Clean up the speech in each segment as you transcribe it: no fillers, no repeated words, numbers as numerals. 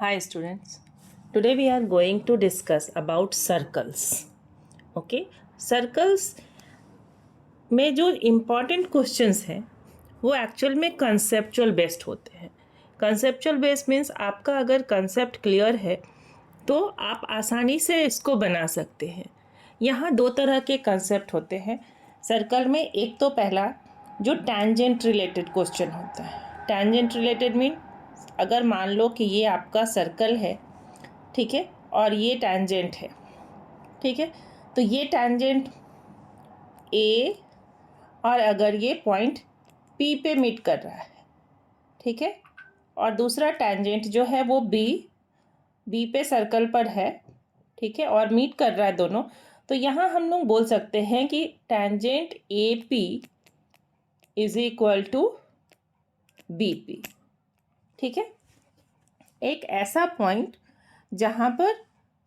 Hi students. Today we are going to discuss about circles. Okay, circles में जो important questions हैं वो actual में कंसेप्चुअल बेस्ड होते हैं. कंसेप्चुअल बेस्ड मीन्स आपका अगर कंसेप्ट क्लियर है तो आप आसानी से इसको बना सकते हैं. यहाँ दो तरह के कंसेप्ट होते हैं सर्कल में. एक तो पहला जो टैंजेंट रिलेटेड क्वेश्चन होता है. टैंजेंट रिलेटेड मीन अगर मान लो कि ये आपका सर्कल है, ठीक है, और ये टैंजेंट है, ठीक है, तो ये टैंजेंट ए और अगर ये पॉइंट पी पे मीट कर रहा है, ठीक है, और दूसरा टैंजेंट जो है वो बी पे सर्कल पर है, ठीक है, और मीट कर रहा है दोनों, तो यहाँ हम लोग बोल सकते हैं कि tangent A P is equal to B P. ठीक है, एक ऐसा पॉइंट जहाँ पर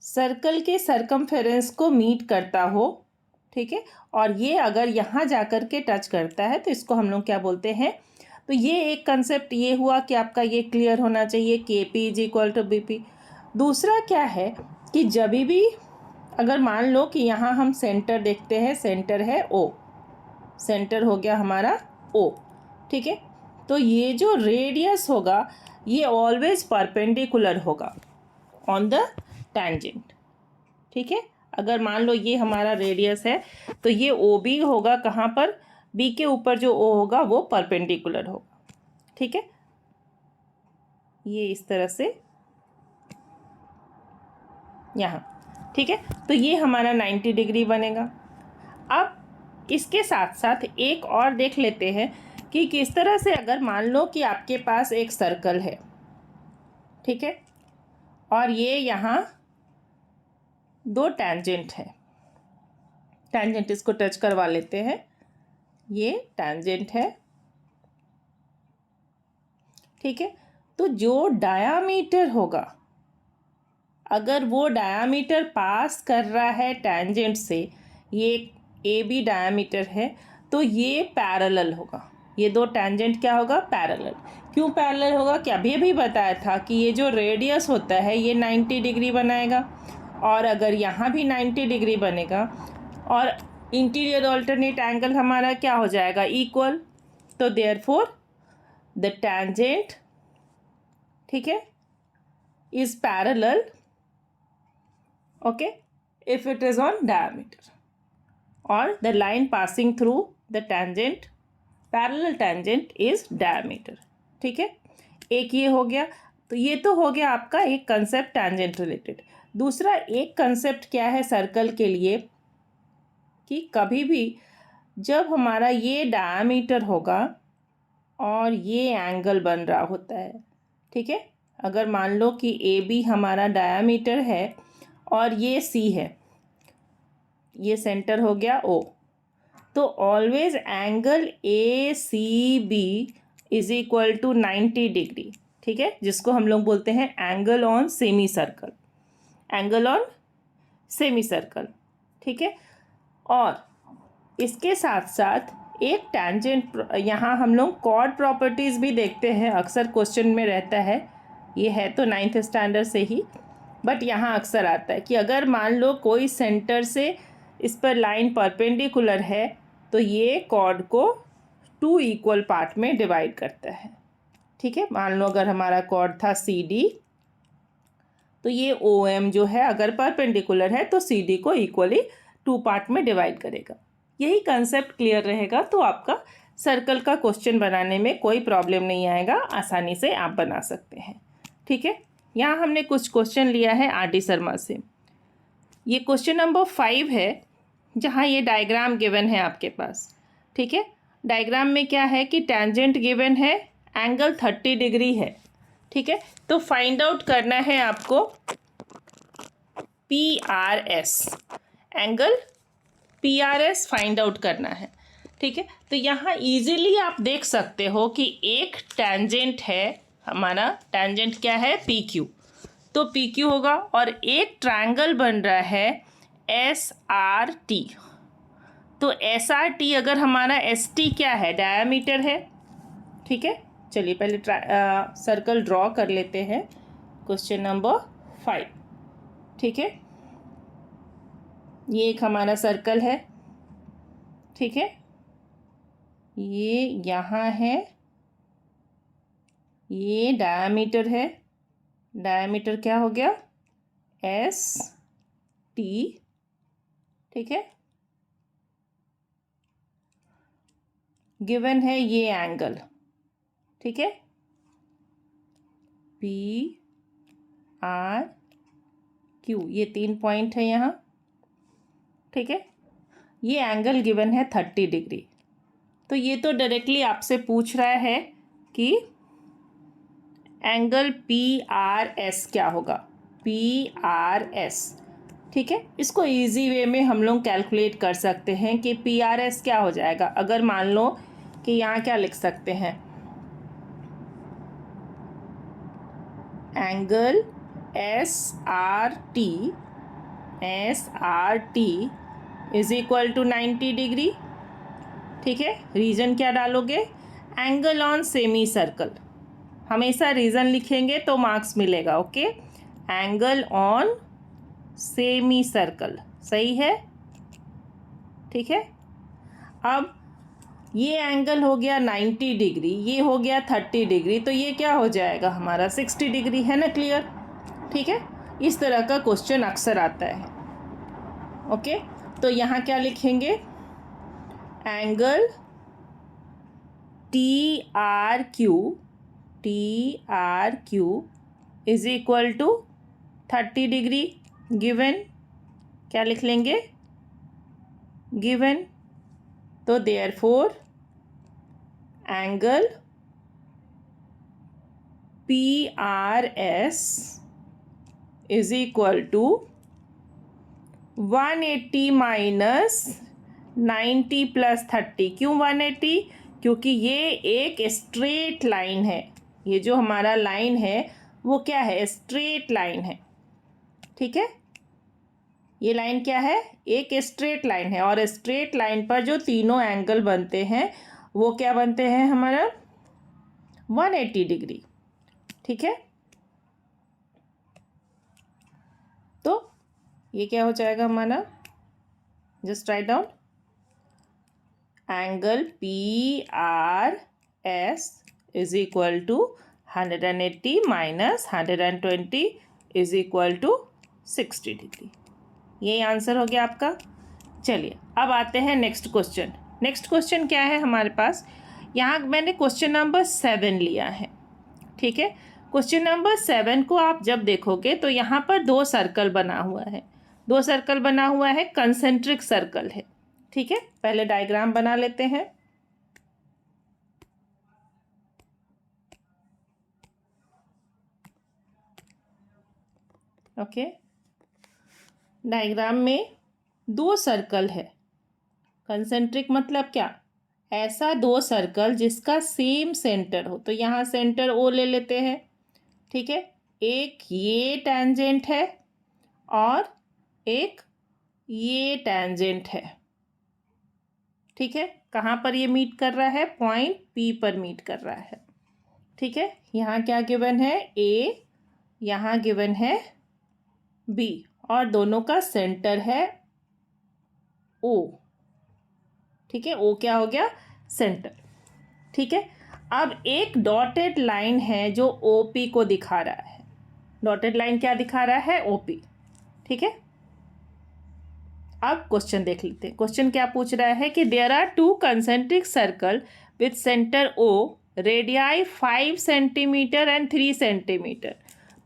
सर्कल के सरकमफेरेंस को मीट करता हो, ठीक है, और ये अगर यहाँ जाकर के टच करता है तो इसको हम लोग क्या बोलते हैं. तो ये एक कंसेप्ट ये हुआ कि आपका ये क्लियर होना चाहिए के P is equal to B P. दूसरा क्या है कि जब भी अगर मान लो कि यहाँ हम सेंटर देखते हैं, सेंटर है ओ, सेंटर हो गया हमारा ओ, ठीक है, तो ये जो रेडियस होगा ये ऑलवेज परपेंडिकुलर होगा ऑन द टैंजेंट. ठीक है, अगर मान लो ये हमारा रेडियस है तो ये ओ बी होगा, कहाँ पर, बी के ऊपर जो ओ होगा वो परपेंडिकुलर होगा. ठीक है, ये इस तरह से यहाँ, ठीक है, तो ये हमारा 90 डिग्री बनेगा. अब इसके साथ साथ एक और देख लेते हैं कि किस तरह से अगर मान लो कि आपके पास एक सर्कल है, ठीक है, और ये यहाँ दो टैंजेंट है. टैंजेंट इसको टच करवा लेते हैं, ये टैंजेंट है, ठीक है, तो जो डायामीटर होगा, अगर वो डायामीटर पास कर रहा है टैंजेंट से, ये ए बी डायामीटर है, तो ये पैरेलल होगा. ये दो टैंजेंट क्या होगा, पैरेलल. क्यों पैरेलल होगा, कि अभी अभी बताया था कि ये जो रेडियस होता है ये 90 डिग्री बनाएगा, और अगर यहाँ भी 90 डिग्री बनेगा और इंटीरियर अल्टरनेट एंगल हमारा क्या हो जाएगा, इक्वल. तो देयरफॉर द टैंजेंट, ठीक है, is parallel, okay, if it is on diameter or the line passing through the tangent, parallel tangent is diameter. ठीक है, एक ये हो गया. तो ये तो हो गया आपका एक कंसेप्ट टैंजेंट रिलेटेड. दूसरा एक कंसेप्ट क्या है सर्कल के लिए, कि कभी भी जब हमारा ये डायमीटर होगा और ये एंगल बन रहा होता है, ठीक है, अगर मान लो कि ए बी हमारा डायमीटर है और ये सी है, ये सेंटर हो गया ओ, तो always angle A C B is equal to 90 degree. ठीक है, जिसको हम लोग बोलते हैं angle on semicircle, angle on semicircle. ठीक है, और इसके साथ साथ एक टैंजेंट, यहाँ हम लोग कॉर्ड प्रॉपर्टीज़ भी देखते हैं, अक्सर क्वेश्चन में रहता है, ये है तो 9th स्टैंडर्ड से ही, बट यहाँ अक्सर आता है कि अगर मान लो कोई सेंटर से इस पर लाइन परपेंडिकुलर है तो ये कॉर्ड को 2 इक्वल पार्ट में डिवाइड करता है. ठीक है, मान लो अगर हमारा कॉर्ड था सी डी, तो ये ओ एम जो है अगर परपेंडिकुलर है तो सी डी को इक्वली 2 पार्ट में डिवाइड करेगा. यही कंसेप्ट क्लियर रहेगा तो आपका सर्कल का क्वेश्चन बनाने में कोई प्रॉब्लम नहीं आएगा, आसानी से आप बना सकते हैं. ठीक है, यहाँ हमने कुछ क्वेश्चन लिया है आर डी शर्मा से. ये क्वेश्चन नंबर 5 है, जहाँ ये डायग्राम गिवन है आपके पास. ठीक है, डायग्राम में क्या है कि टैंजेंट गिवन है, एंगल 30 डिग्री है. ठीक है, तो फाइंड आउट करना है आपको P R S, angle P R S find out करना है. ठीक है, तो यहाँ इजीली आप देख सकते हो कि एक टैंजेंट है, हमारा टैंजेंट क्या है, पी क्यू, तो पी क्यू होगा, और एक ट्रायंगल बन रहा है एस आर टी. तो एस आर टी अगर हमारा एस टी क्या है, डायामीटर है. ठीक है, चलिए पहले सर्कल ड्रॉ कर लेते हैं. Question number 5। ठीक है, ये एक हमारा सर्कल है। ठीक है, ये यहाँ है, ये डायमीटर है। डायमीटर क्या हो गया? S T. ठीक है, गिवन है ये एंगल। ठीक है, पी आर क्यू, ये 3 पॉइंट है यहाँ। ठीक है, ये एंगल गिवन है 30 डिग्री। तो ये तो डायरेक्टली आपसे पूछ रहा है कि एंगल पी आर एस क्या होगा, पी आर एस। ठीक है, इसको इजी वे में हम लोग कैलकुलेट कर सकते हैं कि पी आर एस क्या हो जाएगा। अगर मान लो कि यहाँ क्या लिख सकते हैं, angle S R T is equal to 90 degree. ठीक है, रीजन क्या डालोगे? Angle on semicircle. हमेशा रीजन लिखेंगे तो मार्क्स मिलेगा। Okay, angle on semicircle, सही है। ठीक है, अब ये एंगल हो गया 90 डिग्री, ये हो गया 30 डिग्री, तो ये क्या हो जाएगा हमारा 60 डिग्री, है ना? क्लियर? ठीक है, इस तरह का क्वेश्चन अक्सर आता है। ओके, तो यहाँ क्या लिखेंगे? Angle T R Q is equal to 30 degree given. क्या लिख लेंगे? गिवन। तो therefore angle P R S is equal to 180 minus 90 plus 30। क्यों 180? क्योंकि ये एक स्ट्रेट लाइन है। ये जो हमारा लाइन है वो क्या है? स्ट्रेट लाइन है। ठीक है, ये लाइन क्या है? एक स्ट्रेट लाइन है, और स्ट्रेट लाइन पर जो तीनों एंगल बनते हैं वो क्या बनते हैं हमारा? 180 डिग्री। ठीक है, तो ये क्या हो जाएगा हमारा? Just write down angle P R S is equal to 180 minus 120 is equal to 60 degree. ये आंसर हो गया आपका। चलिए अब आते हैं नेक्स्ट क्वेश्चन। नेक्स्ट क्वेश्चन क्या है हमारे पास? यहाँ मैंने क्वेश्चन नंबर 7 लिया है। ठीक है, क्वेश्चन नंबर 7 को आप जब देखोगे तो यहाँ पर 2 सर्कल बना हुआ है। 2 सर्कल बना हुआ है, कंसेंट्रिक सर्कल है। ठीक है, पहले डायग्राम बना लेते हैं। ओके, डायग्राम में 2 सर्कल है। कंसेंट्रिक मतलब क्या? ऐसा 2 सर्कल जिसका सेम सेंटर हो। तो यहाँ सेंटर ओ ले लेते हैं। ठीक है, एक ये टैंजेंट है और एक ये टैंजेंट है। ठीक है, कहाँ पर ये मीट कर रहा है? पॉइंट पी पर मीट कर रहा है। ठीक है, यहाँ क्या गिवन है? ए, यहाँ गिवन है बी, और दोनों का सेंटर है ओ। ठीक है, ओ क्या हो गया? सेंटर। ठीक है, अब एक डॉटेड लाइन है जो ओपी को दिखा रहा है। डॉटेड लाइन क्या दिखा रहा है? ओपी। ठीक है, अब क्वेश्चन देख लेते हैं। क्वेश्चन क्या पूछ रहा है कि there are 2 concentric circle with centre O, radii 5 centimetre and 3 centimetre.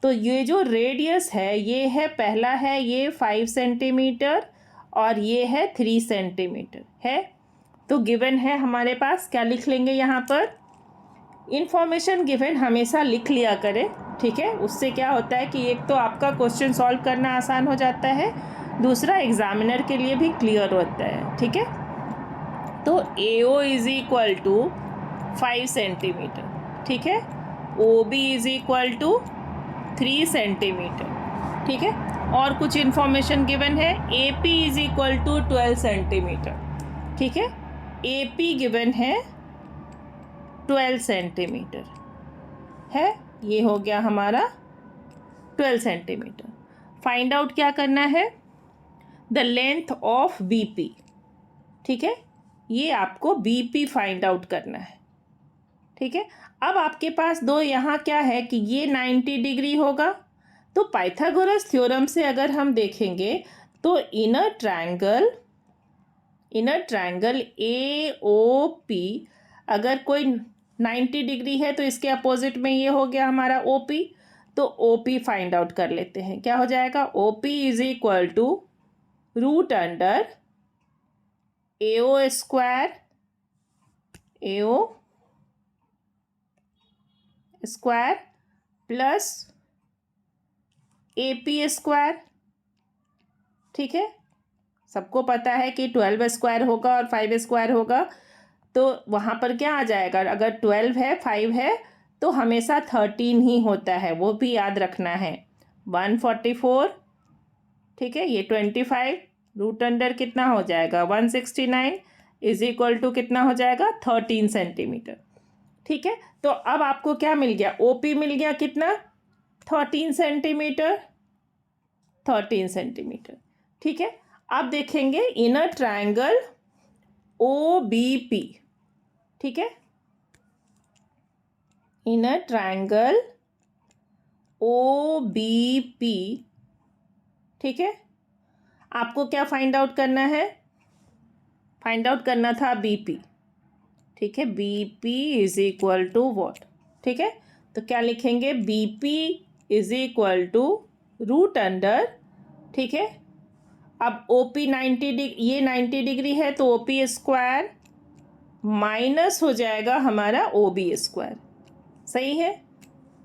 तो ये जो रेडियस है, ये है, पहला है ये 5 सेंटीमीटर और ये है 3 सेंटीमीटर है। तो गिवन है हमारे पास, क्या लिख लेंगे यहाँ पर? इंफॉर्मेशन गिवन हमेशा लिख लिया करें। ठीक है, उससे क्या होता है कि एक तो आपका क्वेश्चन सॉल्व करना आसान हो जाता है, दूसरा एग्जामिनर के लिए भी क्लियर होता है। ठीक है, तो AO is equal to 5 centimetre. ठीक है, OB is equal to 3 centimetre. ठीक है, और कुछ इन्फॉर्मेशन गिवन है। AP is equal to 12 centimetre. ठीक है, AP गिवन है 12 सेंटीमीटर है। ये हो गया हमारा 12 सेंटीमीटर। फाइंड आउट क्या करना है, द लेंथ ऑफ बीपी, ठीक है, ये आपको बीपी फाइंड आउट करना है, ठीक है। अब आपके पास दो यहाँ क्या है कि ये 90 डिग्री होगा, तो पाइथागोरस थ्योरम से अगर हम देखेंगे तो inner triangle A O P अगर कोई 90 डिग्री है तो इसके अपोजिट में ये हो गया हमारा ओ पी, तो ओ पी फाइंड आउट कर लेते हैं। क्या हो जाएगा, O P is equal to root under A O square plus A P square, ठीक है। सबको पता है कि 12 स्क्वायर होगा और 5 स्क्वायर होगा, तो वहाँ पर क्या आ जाएगा, अगर 12 है 5 है तो हमेशा 13 ही होता है, वो भी याद रखना है। 144, ठीक है, ये 25 रूट अंडर कितना हो जाएगा 169 इज इक्वल टू कितना हो जाएगा 13 सेंटीमीटर, ठीक है। तो अब आपको क्या मिल गया, ओपी मिल गया कितना 13 सेंटीमीटर, ठीक है। अब देखेंगे inner triangle O B P, ठीक है, inner triangle O B P, ठीक है। आपको क्या फाइंड आउट करना है, फाइंड आउट करना था बीपी, ठीक है, BP is equal to what, ठीक है। तो क्या लिखेंगे, BP is equal to root under, ठीक है। अब ओपी 90 डिग्री, ये 90 डिग्री है तो ओपी स्क्वायर माइनस हो जाएगा हमारा ओ बी स्क्वायर, सही है।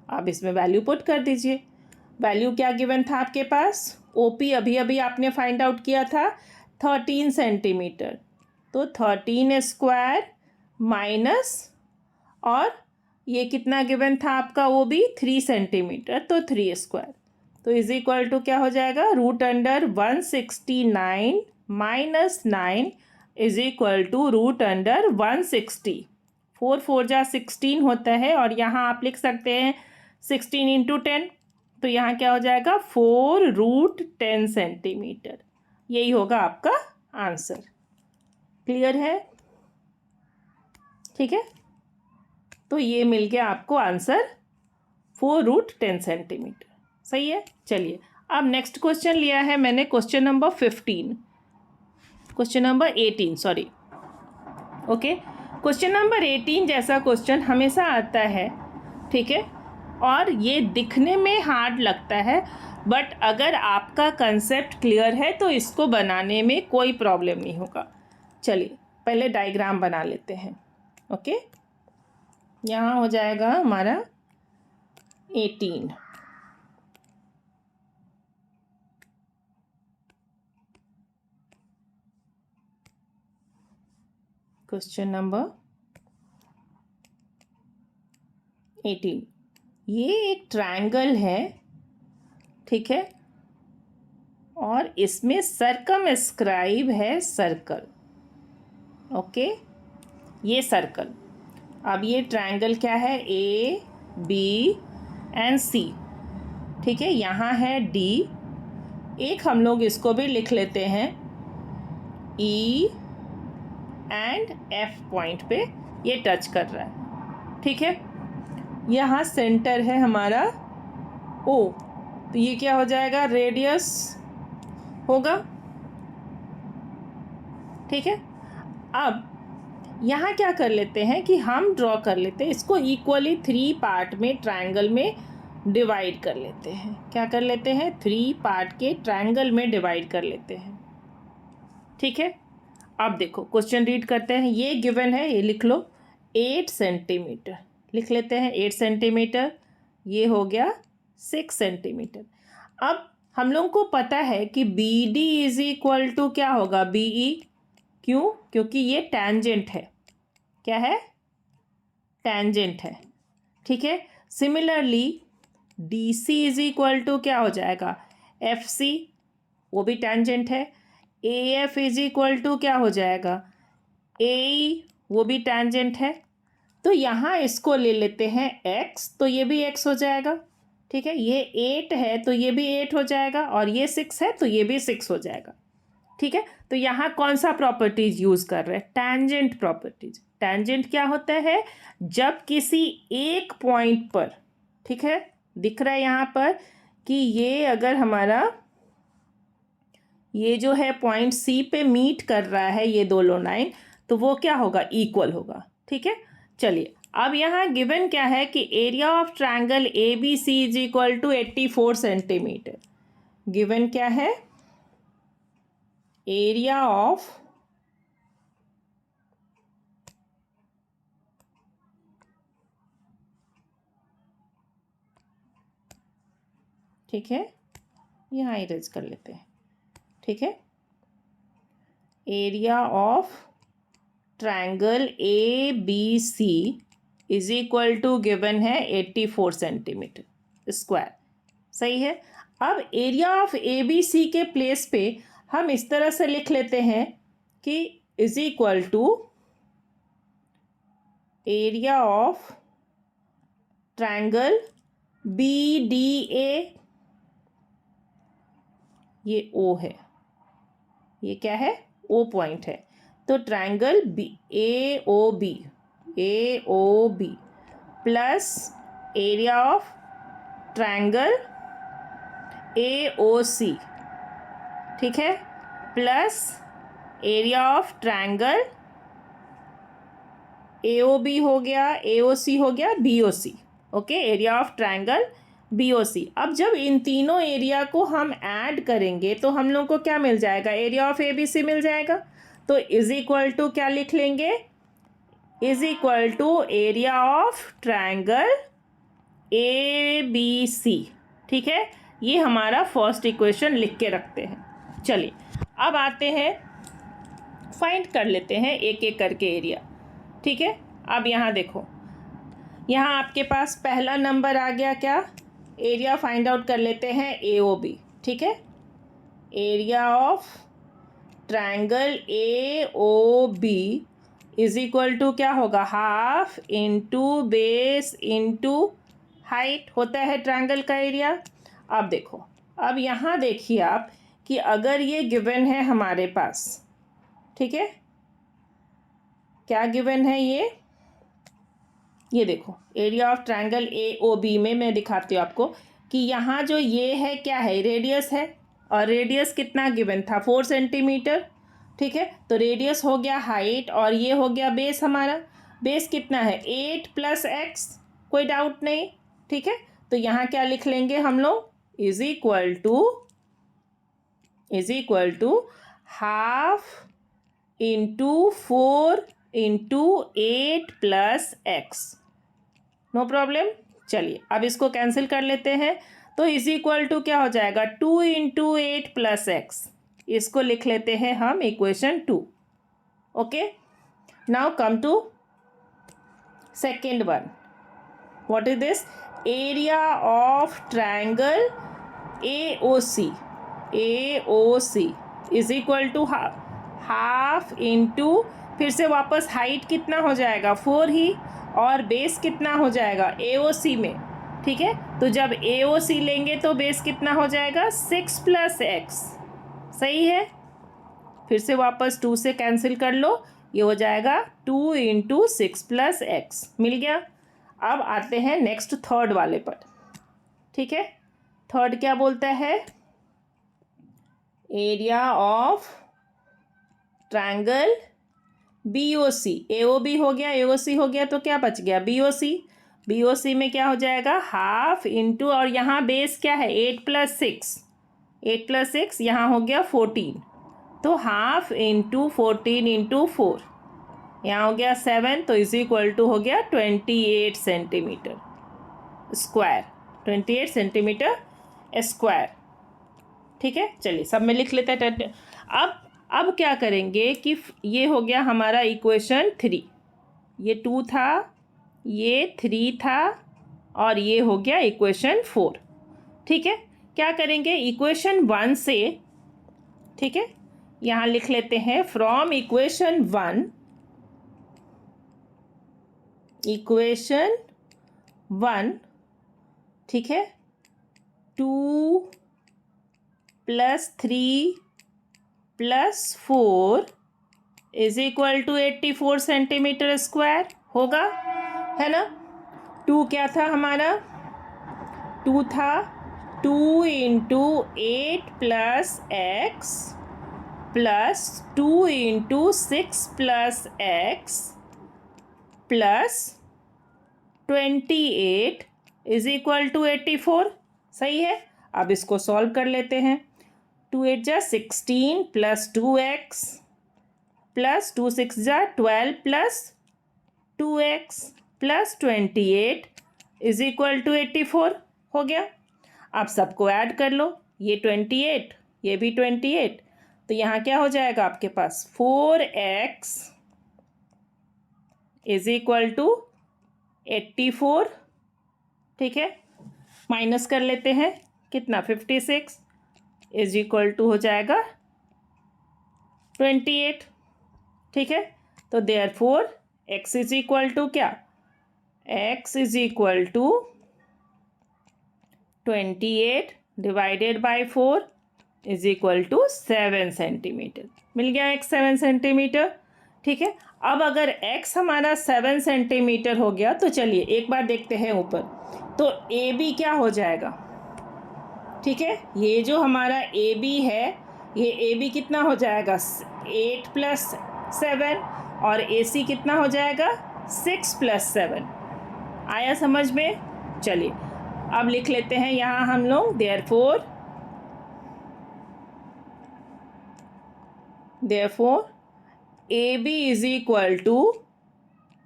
अब इसमें वैल्यू पुट कर दीजिए, वैल्यू क्या गिवन था आपके पास, ओपी अभी अभी आपने फाइंड आउट किया था 13 सेंटीमीटर, तो 13 स्क्वायर माइनस, और ये कितना गिवन था आपका वो भी 3 सेंटीमीटर, तो 3 स्क्वायर, तो इज इक्वल टू क्या हो जाएगा root under 169 minus 9 is equal to root under 160। 4 4 जा 16 होता है, और यहाँ आप लिख सकते हैं 16 इंटू 10, तो यहाँ क्या हो जाएगा 4 रूट 10 सेंटीमीटर, यही होगा आपका आंसर। क्लियर है, ठीक है। तो ये मिल गया आपको आंसर 4 रूट 10 सेंटीमीटर, सही है। चलिए अब नेक्स्ट क्वेश्चन लिया है मैंने, question number 18 sorry, okay. Question number 18 जैसा क्वेश्चन हमेशा आता है, ठीक है, और ये दिखने में हार्ड लगता है, बट अगर आपका कंसेप्ट क्लियर है तो इसको बनाने में कोई प्रॉब्लम नहीं होगा। चलिए पहले डायग्राम बना लेते हैं, ओके। यहाँ हो जाएगा हमारा 18, क्वेश्चन नंबर 18, ये एक ट्रायंगल है, ठीक है, और इसमें सर्कमस्क्राइब है सर्कल, ओके, ये सर्कल। अब ये ट्रायंगल क्या है, ए बी एंड सी, ठीक है, यहाँ है डी, एक हम लोग इसको भी लिख लेते हैं ई एंड एफ पॉइंट पे ये टच कर रहा है, ठीक है। यहाँ सेंटर है हमारा ओ, तो ये क्या हो जाएगा रेडियस होगा, ठीक है। अब यहाँ क्या कर लेते हैं कि हम ड्रॉ कर लेते हैं इसको इक्वली 3 पार्ट में ट्रायंगल में डिवाइड कर लेते हैं। क्या कर लेते हैं, 3 पार्ट के ट्रायंगल में डिवाइड कर लेते हैं, ठीक है। अब देखो क्वेश्चन रीड करते हैं, ये गिवन है, ये लिख लो 8 सेंटीमीटर, लिख लेते हैं 8 सेंटीमीटर, ये हो गया 6 सेंटीमीटर। अब हम लोग को पता है कि B D is equal to क्या होगा, बी ई, क्यों, क्योंकि ये टैंजेंट है, क्या है, टैंजेंट है, ठीक है। Similarly D C is equal to क्या हो जाएगा, एफ सी, वो भी टैंजेंट है। A F is equal to क्या हो जाएगा, ए ई, वो भी टैंजेंट है। तो यहाँ इसको ले लेते हैं x, तो ये भी x हो जाएगा, ठीक है, ये 8 है तो ये भी 8 हो जाएगा, और ये 6 है तो ये भी 6 हो जाएगा। ठीक है, तो यहाँ कौन सा प्रॉपर्टीज यूज कर रहे हैं? Tangent properties. टैंजेंट क्या होता है? जब किसी एक पॉइंट पर, ठीक है, दिख रहा है यहाँ पर कि ये अगर हमारा ये जो है पॉइंट सी पे मीट कर रहा है ये दोनों लाइन, तो वो क्या होगा? इक्वल होगा। ठीक है, चलिए अब यहाँ गिवन क्या है कि area of triangle A B C is equal to 84 centimetre. Given क्या है? एरिया ऑफ ठीक है, यहाँ इरेज कर लेते हैं। ठीक है, area of triangle A B C is equal to given है 84 सेंटीमीटर स्क्वायर। सही है। अब area of A B C के प्लेस पे हम इस तरह से लिख लेते हैं कि is equal to area of triangle B D A, ये ओ है, ये क्या है? ओ पॉइंट है, तो triangle B A O B plus area of triangle A O C, ठीक है, plus area of triangle A O B हो गया, ए ओ सी हो गया, B O C. Okay, area of triangle B O C. अब जब इन तीनों area को हम ऐड करेंगे तो हम लोग को क्या मिल जाएगा? Area of A B C मिल जाएगा। तो इज इक्वल टू क्या लिख लेंगे? Is equal to area of triangle A B C. ठीक है, ये हमारा फर्स्ट इक्वेशन लिख के रखते हैं। चलिए अब आते हैं, फाइंड कर लेते हैं एक एक करके एरिया। ठीक है, अब यहाँ देखो, यहाँ आपके पास पहला नंबर आ गया, क्या? एरिया फाइंड आउट कर लेते हैं ए ओ बी। ठीक है, area of triangle A O B is equal to क्या होगा? Half into base into height होता है ट्रायंगल का एरिया। अब देखो, अब यहाँ देखिए आप कि अगर ये गिवन है हमारे पास, ठीक है, क्या गिवन है ये देखो area of triangle A O B में मैं दिखाती हूँ आपको कि यहाँ जो ये है क्या है? रेडियस है, और रेडियस कितना गिवन था? 4 सेंटीमीटर। ठीक है, तो रेडियस हो गया हाइट और ये हो गया बेस। हमारा बेस कितना है? 8 प्लस एक्स, कोई डाउट नहीं। ठीक है, तो यहाँ क्या लिख लेंगे हम लोग? Is equal to half into 4 into 8 plus x. No problem. चलिए अब इसको कैंसिल कर लेते हैं, तो इज इक्वल टू क्या हो जाएगा? 2 इंटू 8 प्लस एक्स। इसको लिख लेते हैं हम equation 2। Okay, now come to second one. What is this? Area of triangle A O C is equal to half into, फिर से वापस हाइट कितना हो जाएगा? 4 ही, और बेस कितना हो जाएगा? ए ओ सी में। ठीक है, तो जब ए ओ सी लेंगे तो बेस कितना हो जाएगा? 6 प्लस एक्स। सही है, फिर से वापस 2 से कैंसिल कर लो, ये हो जाएगा 2 इंटू 6 प्लस एक्स। मिल गया। अब आते हैं नेक्स्ट थर्ड वाले पर। ठीक है, थर्ड क्या बोलता है? Area of triangle B O C. A O B हो गया, ए ओ सी हो गया, तो क्या बच गया? बी ओ सी। बी ओ सी में क्या हो जाएगा? हाफ इंटू, और यहाँ बेस क्या है? 8 प्लस 6, 8 प्लस 6 यहाँ हो गया 14, तो हाफ इंटू 14 इंटू 4, यहाँ हो गया 7, तो इज इक्वल टू हो गया 28 सेंटीमीटर स्क्वायर। 28 centimetre square. ठीक है, चलिए सब में लिख लेते हैं। अब क्या करेंगे कि ये हो गया हमारा इक्वेशन 3, ये 2 था, ये 3 था, और ये हो गया इक्वेशन 4। ठीक है, क्या करेंगे? इक्वेशन 1 से, ठीक है, यहाँ लिख लेते हैं फ्रॉम इक्वेशन 1, ठीक है, 2 plus 3 plus 4 is equal to 84 centimetre square होगा, है ना। 2 क्या था हमारा, 2 था 2 into 8 plus x plus 2 into 6 plus x plus 28 is equal to 84। सही है। अब इसको सॉल्व कर लेते हैं। 2 8 जा 16 प्लस 2x प्लस 2 6 जा 12 plus 2x plus 28 is equal to 84 हो गया। अब सबको ऐड कर लो, ये 28 ये भी 28, तो यहाँ क्या हो जाएगा आपके पास 4x इज इक्वल टू 84। ठीक है, माइनस कर लेते हैं, कितना 56 इज इक्वल टू हो जाएगा 28। ठीक है, तो therefore x is equal to क्या, x is equal to 28 divided by 4 is equal to 7 centimetre. मिल गया x 7 सेंटीमीटर। ठीक है, अब अगर x हमारा 7 सेंटीमीटर हो गया तो चलिए एक बार देखते हैं ऊपर, तो AB क्या हो जाएगा। ठीक है, ये जो हमारा AB है, ये AB कितना हो जाएगा 8 प्लस 7 और AC कितना हो जाएगा 6 प्लस 7। आया समझ में। चलिए अब लिख लेते हैं यहाँ हम लोग, therefore AB is equal to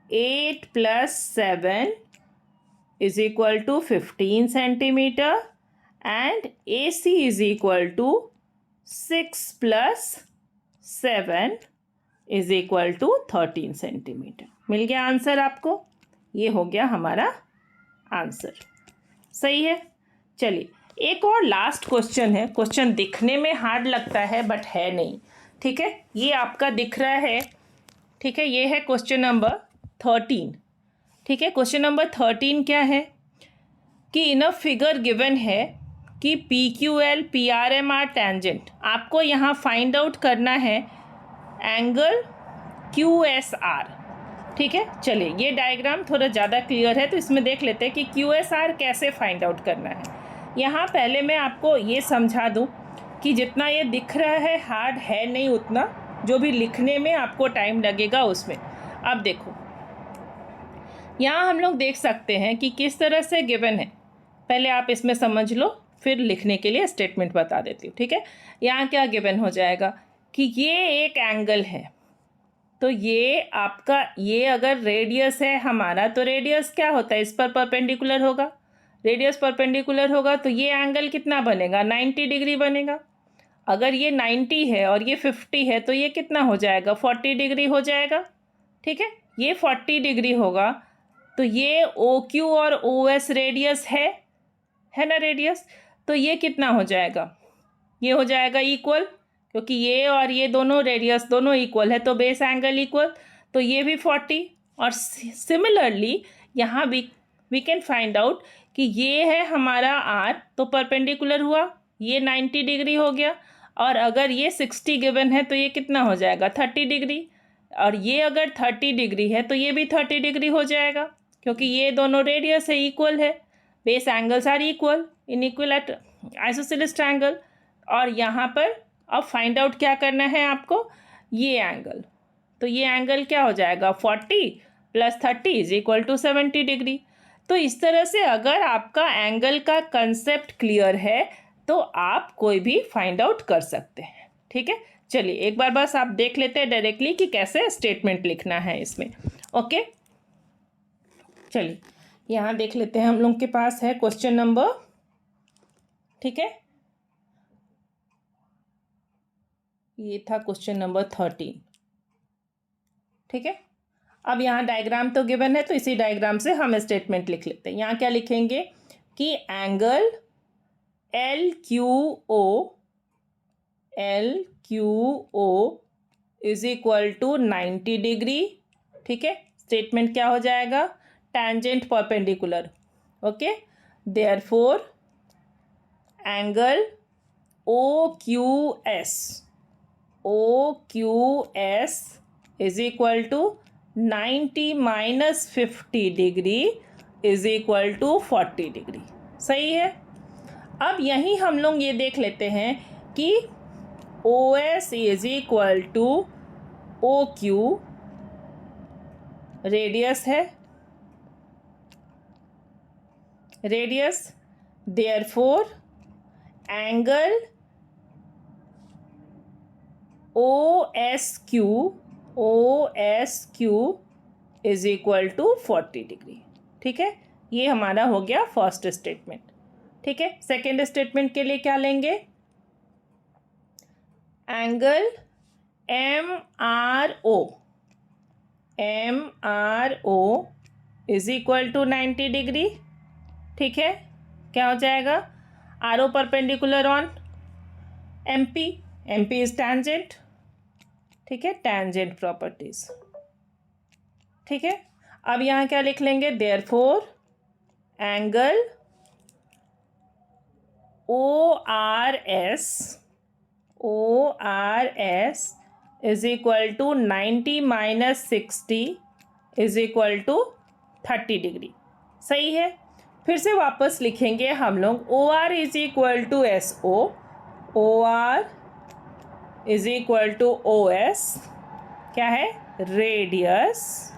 8 plus 7 is equal to 15 centimetre and AC is equal to 6 plus 7 is equal to 13 centimetre. मिल गया आंसर आपको, ये हो गया हमारा आंसर। सही है। चलिए एक और लास्ट क्वेश्चन है। क्वेश्चन दिखने में हार्ड लगता है बट है नहीं। ठीक है, ये आपका दिख रहा है। ठीक है, ये है क्वेश्चन नंबर 13। ठीक है, क्वेश्चन नंबर 13 क्या है कि इन अ फिगर गिवन है कि PQL PRM आर टेंजेंट। आपको यहाँ फाइंड आउट करना है एंगल QSR। ठीक है, चलिए ये डायग्राम थोड़ा ज़्यादा क्लियर है तो इसमें देख लेते हैं कि QSR कैसे फाइंड आउट करना है। यहाँ पहले मैं आपको ये समझा दूँ कि जितना ये दिख रहा है हार्ड है नहीं, उतना जो भी लिखने में आपको टाइम लगेगा उसमें। अब देखो यहाँ हम लोग देख सकते हैं कि किस तरह से गिवन है। पहले आप इसमें समझ लो, फिर लिखने के लिए स्टेटमेंट बता देती हूँ। ठीक है, यहाँ क्या गिवन हो जाएगा कि ये एक एंगल है, तो ये आपका, ये अगर रेडियस है हमारा, तो रेडियस क्या होता है, इस पर परपेंडिकुलर होगा। रेडियस परपेंडिकुलर होगा तो ये एंगल कितना बनेगा 90 डिग्री बनेगा। अगर ये 90 है और ये 50 है तो ये कितना हो जाएगा 40 डिग्री हो जाएगा। ठीक है, ये 40 डिग्री होगा तो ये OQ और OS रेडियस है ना रेडियस, तो ये कितना हो जाएगा, ये हो जाएगा इक्वल, क्योंकि ये और ये दोनों रेडियस दोनों इक्वल है तो बेस एंगल इक्वल, तो ये भी 40। और सिमिलरली यहाँ वी कैन फाइंड आउट कि ये है हमारा R, तो परपेंडिकुलर हुआ, ये 90 डिग्री हो गया। और अगर ये 60 गिवन है तो ये कितना हो जाएगा 30 डिग्री, और ये अगर 30 डिग्री है तो ये भी 30 डिग्री हो जाएगा, क्योंकि ये दोनों रेडियस है इक्वल है। Base angles are equal in equilateral isosceles triangle. और यहाँ पर अब फाइंड आउट क्या करना है आपको, ये एंगल, तो ये एंगल क्या हो जाएगा 40 plus 30 is equal to 70 degree. तो इस तरह से अगर आपका एंगल का कंसेप्ट क्लियर है तो आप कोई भी फाइंड आउट कर सकते हैं। ठीक है, चलिए एक बार बस आप देख लेते हैं डायरेक्टली कि कैसे स्टेटमेंट लिखना है इसमें। ओके, चलिए यहाँ देख लेते हैं, हम लोग के पास है क्वेश्चन नंबर, ठीक है, ये था क्वेश्चन नंबर 13। ठीक है, अब यहाँ डायग्राम तो गिवन है तो इसी डायग्राम से हम स्टेटमेंट लिख लेते हैं। यहाँ क्या लिखेंगे कि angle LQO is equal to 90 degree. ठीक है, स्टेटमेंट क्या हो जाएगा, tangent perpendicular. Okay, therefore angle OQS is equal to 90 minus 50 degree is equal to 40 degree. सही है। अब यहीं हम लोग ये देख लेते हैं कि OS is equal to OQ, radius है, radius, therefore angle OSQ is equal to 40 degree. ठीक है, ये हमारा हो गया फर्स्ट स्टेटमेंट। ठीक है, सेकेंड स्टेटमेंट के लिए क्या लेंगे? Angle MRO is equal to 90 degree. ठीक है, क्या हो जाएगा? RO perpendicular on MP is tangent. ठीक है, टेंजेंट प्रॉपर्टीज। ठीक है, अब यहाँ क्या लिख लेंगे? Therefore angle ORS is equal to 90 minus 60 is equal to 30 degree. सही है। फिर से वापस लिखेंगे हम लोग OR is equal to SO, OR is equal to OS, क्या है? Radius.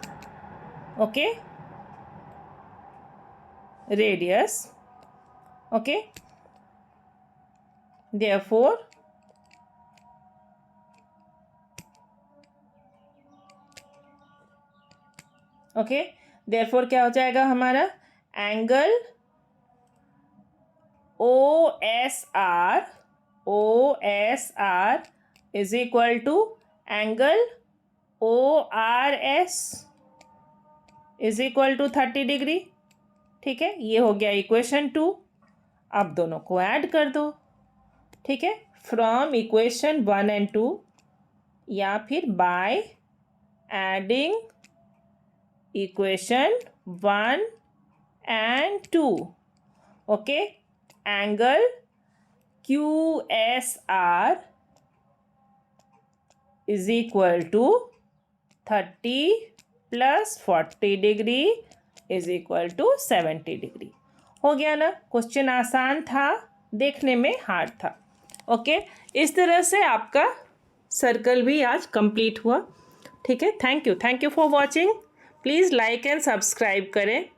Okay, radius. Okay, therefore okay, therefore क्या हो जाएगा हमारा? Angle OSR is equal to angle ORS is equal to 30 degree. ठीक है, ये हो गया इक्वेशन 2। अब दोनों को ऐड कर दो। ठीक है, फ्रॉम इक्वेशन 1 एंड 2 या फिर by adding equation 1 and 2. Okay, angle QSR is equal to 30 plus 40 degree is equal to 70 degree. हो गया ना? क्वेश्चन आसान था, देखने में हार्ड था। ओके, इस तरह से आपका सर्कल भी आज कंप्लीट हुआ। ठीक है, thank you for watching. Please like and subscribe करें।